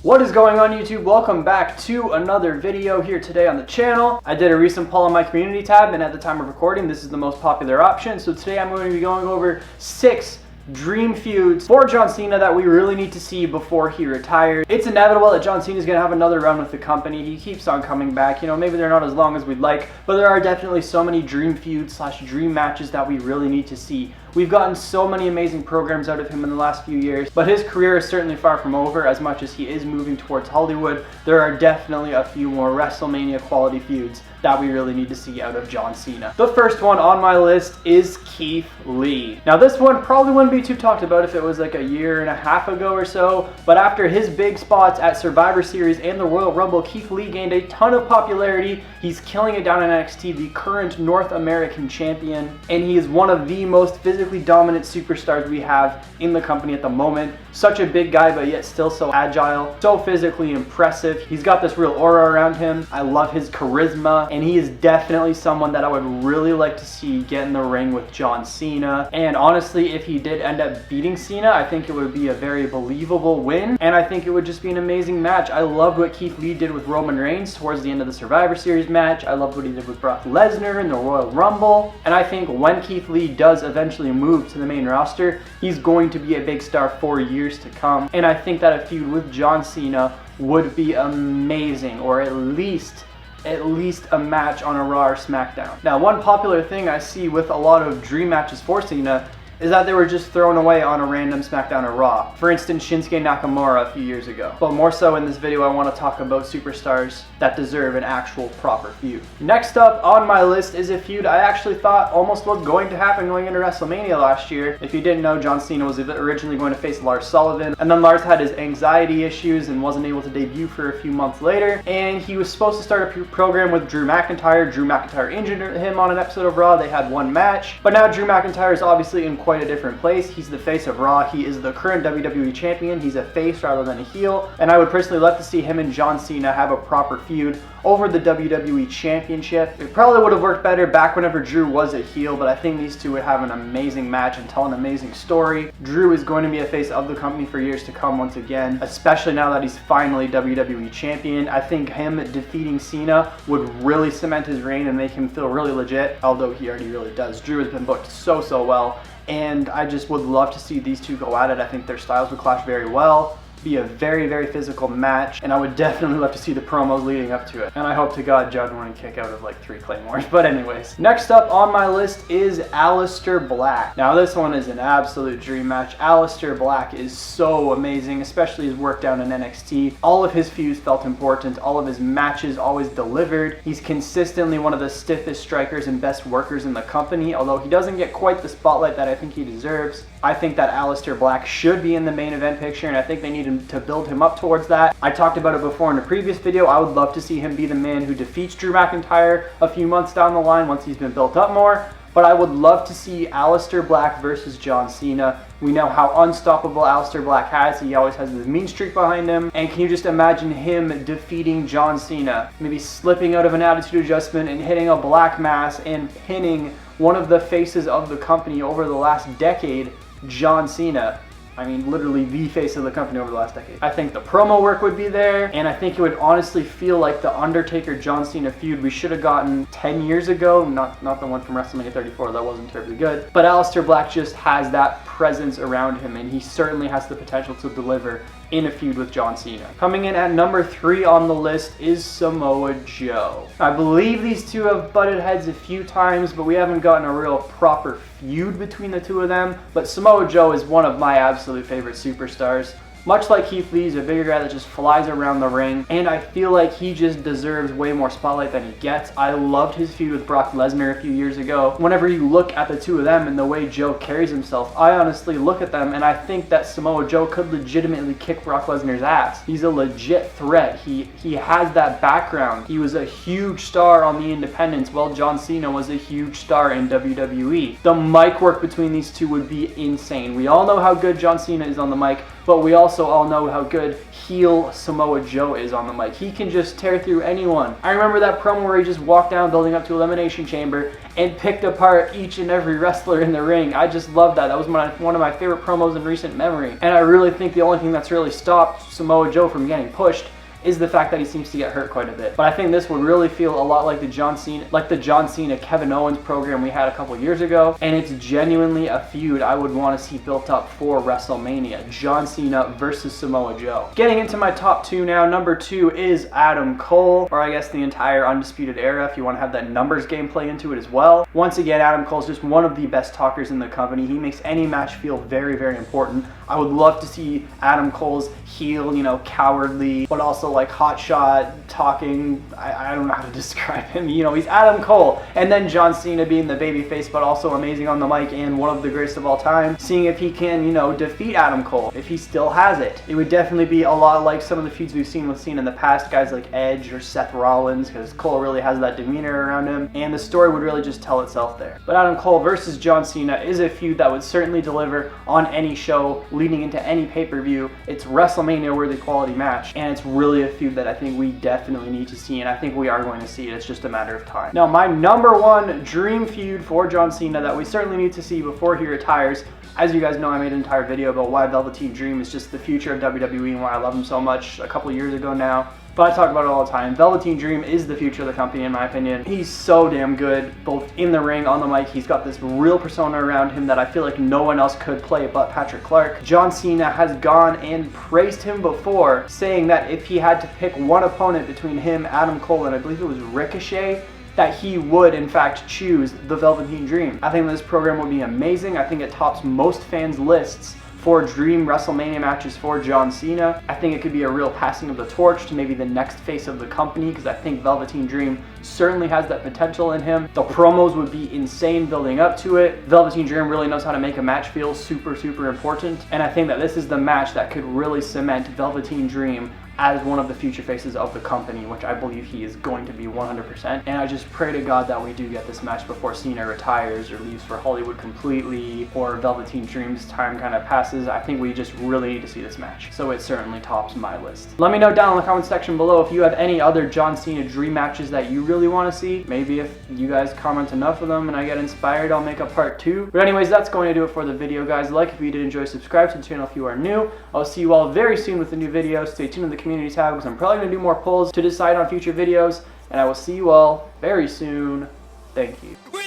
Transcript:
What is going on YouTube? Welcome back to another video here today on the channel. I did a recent poll on my community tab, and at the time of recording this is the most popular option. So today I'm going to be going over 6 dream feuds for John Cena that we really need to see before he retires. It's inevitable that John Cena is going to have another run with the company. He keeps on coming back. You know, maybe they're not as long as we'd like, but there are definitely so many dream feuds / dream matches that we really need to see. We've gotten so many amazing programs out of him in the last few years, but his career is certainly far from over. As much as he is moving towards Hollywood, there are definitely a few more WrestleMania quality feuds that we really need to see out of John Cena. The first one on my list is Keith Lee. Now this one probably wouldn't be too talked about if it was like a year and a half ago or so, but after his big spots at Survivor Series and the Royal Rumble, Keith Lee gained a ton of popularity. He's killing it down in NXT, the current North American champion, and he is one of the most physically dominant superstars we have in the company at the moment. Such a big guy, but yet still so agile, so physically impressive. He's got this real aura around him. I love his charisma, and he is definitely someone that I would really like to see get in the ring with John Cena. And honestly, if he did end up beating Cena, I think it would be a very believable win, and I think it would just be an amazing match. I loved what Keith Lee did with Roman Reigns towards the end of the Survivor Series match. I loved what he did with Brock Lesnar in the Royal Rumble, and I think when Keith Lee does eventually move to the main roster, he's going to be a big star for years to come, and I think that a feud with John Cena would be amazing, or at least a match on a Raw or SmackDown. Now, one popular thing I see with a lot of dream matches for Cena is that they were just thrown away on a random SmackDown or Raw. For instance, Shinsuke Nakamura a few years ago. But more so in this video, I want to talk about superstars that deserve an actual proper feud. Next up on my list is a feud I actually thought almost was going to happen going into WrestleMania last year. If you didn't know, John Cena was originally going to face Lars Sullivan, and then Lars had his anxiety issues and wasn't able to debut for a few months later, and he was supposed to start a program with Drew McIntyre. Drew McIntyre injured him on an episode of Raw. They had one match, but now Drew McIntyre is obviously in quite a different place. He's the face of Raw. He is the current WWE champion. He's a face rather than a heel, and I would personally love to see him and John Cena have a proper feud over the WWE championship. It probably would have worked better back whenever Drew was a heel, but I think these two would have an amazing match and tell an amazing story. Drew is going to be a face of the company for years to come once again, especially now that he's finally WWE champion. I think him defeating Cena would really cement his reign and make him feel really legit, although he already really does. Drew has been booked so well, and I just would love to see these two go at it. I think their styles would clash very well, be a very physical match, and I would definitely love to see the promos leading up to it. And I hope to God John wouldn't kick out of like 3 Claymores. But anyways, next up on my list is Aleister Black. Now this one is an absolute dream match. Aleister Black is so amazing, especially his work down in NXT. All of his feuds felt important. All of his matches always delivered. He's consistently one of the stiffest strikers and best workers in the company, although he doesn't get quite the spotlight that I think he deserves. I think that Aleister Black should be in the main event picture, and I think they need to build him up towards that. I talked about it before in a previous video. I would love to see him be the man who defeats Drew McIntyre a few months down the line once he's been built up more. But I would love to see Aleister Black versus John Cena. We know how unstoppable Aleister Black has. He always has this mean streak behind him. And can you just imagine him defeating John Cena? Maybe slipping out of an attitude adjustment and hitting a black mass and pinning one of the faces of the company over the last decade, John Cena. I mean, literally the face of the company over the last decade. I think the promo work would be there, and I think it would honestly feel like the Undertaker-John Cena feud we should have gotten 10 years ago. Not the one from WrestleMania 34, that wasn't terribly good. But Aleister Black just has that presence around him, and he certainly has the potential to deliver in a feud with John Cena. Coming in at number 3 on the list is Samoa Joe. I believe these two have butted heads a few times, but we haven't gotten a real proper feud between the two of them. But Samoa Joe is one of my absolute favorite superstars. Much like Keith Lee, he's a bigger guy that just flies around the ring, and I feel like he just deserves way more spotlight than he gets. I loved his feud with Brock Lesnar a few years ago. Whenever you look at the two of them and the way Joe carries himself, I honestly look at them and I think that Samoa Joe could legitimately kick Brock Lesnar's ass. He's a legit threat. He has that background. He was a huge star on the independents, while John Cena was a huge star in WWE. The mic work between these two would be insane. We all know how good John Cena is on the mic. but we also all know how good heel Samoa Joe is on the mic. He can just tear through anyone. I remember that promo where he just walked down building up to Elimination Chamber and picked apart each and every wrestler in the ring. I just love that. That was one of my favorite promos in recent memory. And I really think the only thing that's really stopped Samoa Joe from getting pushed is the fact that he seems to get hurt quite a bit. But I think this would really feel a lot like the John Cena Kevin Owens program we had a couple years ago, and it's genuinely a feud I would want to see built up for WrestleMania. John Cena versus Samoa Joe. Getting into my top 2 now, number 2 is Adam Cole, or I guess the entire Undisputed Era if you want to have that numbers game play into it as well. Once again, Adam Cole's just one of the best talkers in the company. He makes any match feel very, very important. I would love to see Adam Cole's heel, you know, cowardly, but also like hotshot talking. I don't know how to describe him. You know, he's Adam Cole. And then John Cena being the babyface, but also amazing on the mic and one of the greatest of all time. Seeing if he can, you know, defeat Adam Cole, if he still has it. It would definitely be a lot like some of the feuds we've seen with Cena in the past, guys like Edge or Seth Rollins, because Cole really has that demeanor around him, and the story would really just tell itself there. But Adam Cole versus John Cena is a feud that would certainly deliver on any show leading into any pay-per-view. It's WrestleMania worthy quality match, and it's really a feud that I think we definitely need to see, and I think we are going to see it. It's just a matter of time. Now, my number 1 dream feud for John Cena that we certainly need to see before he retires. As you guys know, I made an entire video about why Velveteen Dream is just the future of WWE and why I love him so much a couple years ago now. But I talk about it all the time. Velveteen Dream is the future of the company, in my opinion. He's so damn good, both in the ring, on the mic. He's got this real persona around him that I feel like no one else could play but Patrick Clark. John Cena has gone and praised him before, saying that if he had to pick one opponent between him, Adam Cole, and I believe it was Ricochet, that he would in fact choose the Velveteen Dream. I think this program would be amazing. I think it tops most fans' lists for dream WrestleMania matches for John Cena. I think it could be a real passing of the torch to maybe the next face of the company, because I think Velveteen Dream certainly has that potential in him. The promos would be insane building up to it. Velveteen Dream really knows how to make a match feel super, super important, and I think that this is the match that could really cement Velveteen Dream as one of the future faces of the company, which I believe he is going to be 100%. And I just pray to God that we do get this match before Cena retires or leaves for Hollywood completely, or Velveteen Dream's time kind of passes. I think we just really need to see this match. So it certainly tops my list. Let me know down in the comment section below if you have any other John Cena dream matches that you really want to see. Maybe if you guys comment enough of them and I get inspired, I'll make a part 2. But anyways, that's going to do it for the video, guys. Like if you did enjoy, subscribe to the channel if you are new. I'll see you all very soon with a new video. Stay tuned in the community tab because I'm probably going to do more polls to decide on future videos, and I will see you all very soon. Thank you.